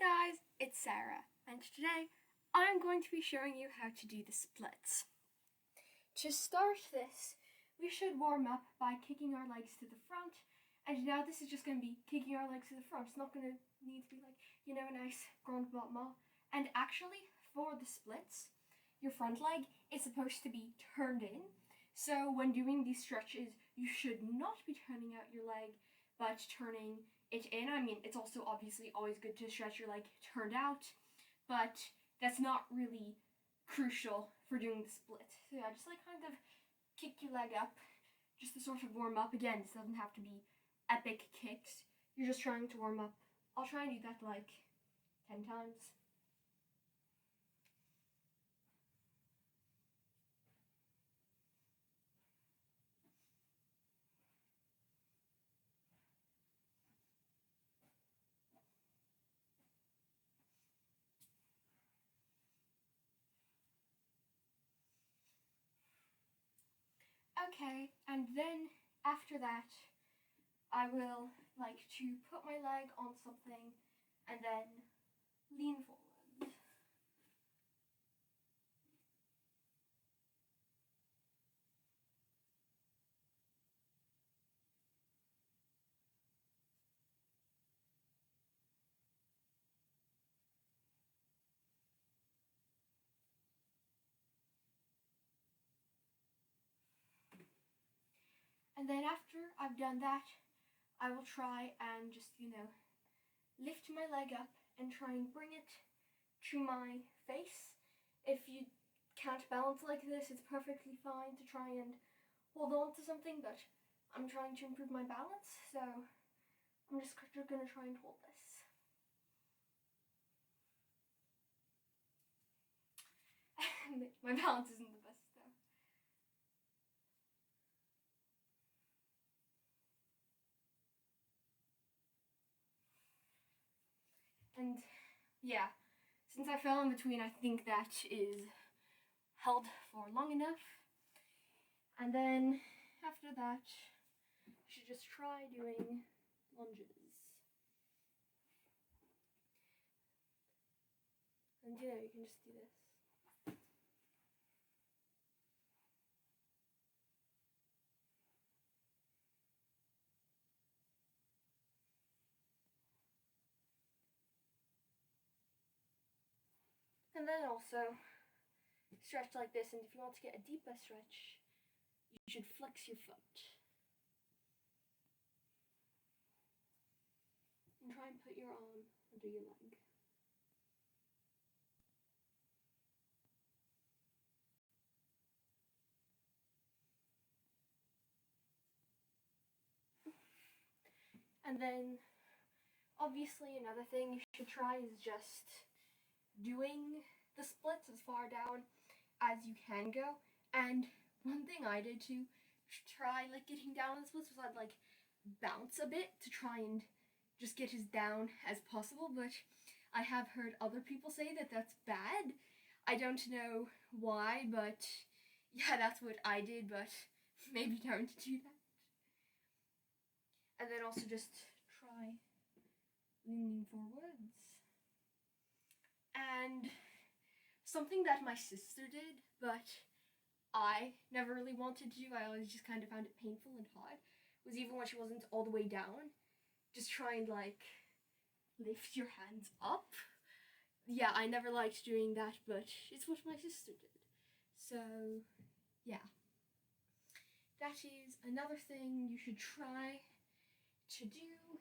guys, it's Sarah, and today I'm going to be showing you how to do the splits. To start this, we should warm up by kicking our legs to the front, and now this is just going to be kicking our legs to the front. It's not going to need to be like, a nice grand battement. And actually, for the splits, your front leg is supposed to be turned in. So when doing these stretches, you should not be turning out your leg, but turning it in. I mean, it's also obviously always good to stretch your leg turned out, but that's not really crucial for doing the split. So yeah, just kind of kick your leg up, just to sort of warm up. Again, this doesn't have to be epic kicks. You're just trying to warm up. I'll try and do that 10 times. Okay, and then after that, I will like to put my leg on something and then lean forward. And then after I've done that, I will try and just, lift my leg up and try and bring it to my face. If you can't balance like this, it's perfectly fine to try and hold on to something, but I'm trying to improve my balance, so I'm just gonna try and hold this. My balance isn't the best though. And yeah, since I fell in between, I think that is held for long enough. And then after that, you should just try doing lunges. And you can just do this. And then also stretch like this, and if you want to get a deeper stretch, you should flex your foot. And try and put your arm under your leg. And then, obviously, another thing you should try is just doing the splits as far down as you can go. And one thing I did to try getting down on the splits was I'd bounce a bit to try and just get as down as possible, but I have heard other people say that that's bad. I don't know why, but yeah, that's what I did, but maybe don't do that. And then also just try leaning forwards. And something that my sister did, but I never really wanted to do, I always just kind of found it painful and hard, was even when she wasn't all the way down, just try and lift your hands up. Yeah, I never liked doing that, but it's what my sister did. So, yeah. That is another thing you should try to do.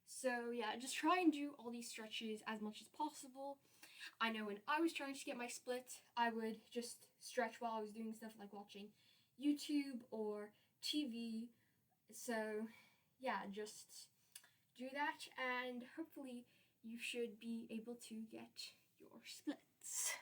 So yeah, just try and do all these stretches as much as possible. I know when I was trying to get my split, I would just stretch while I was doing stuff like watching YouTube or TV. So yeah, just do that and hopefully you should be able to get your splits.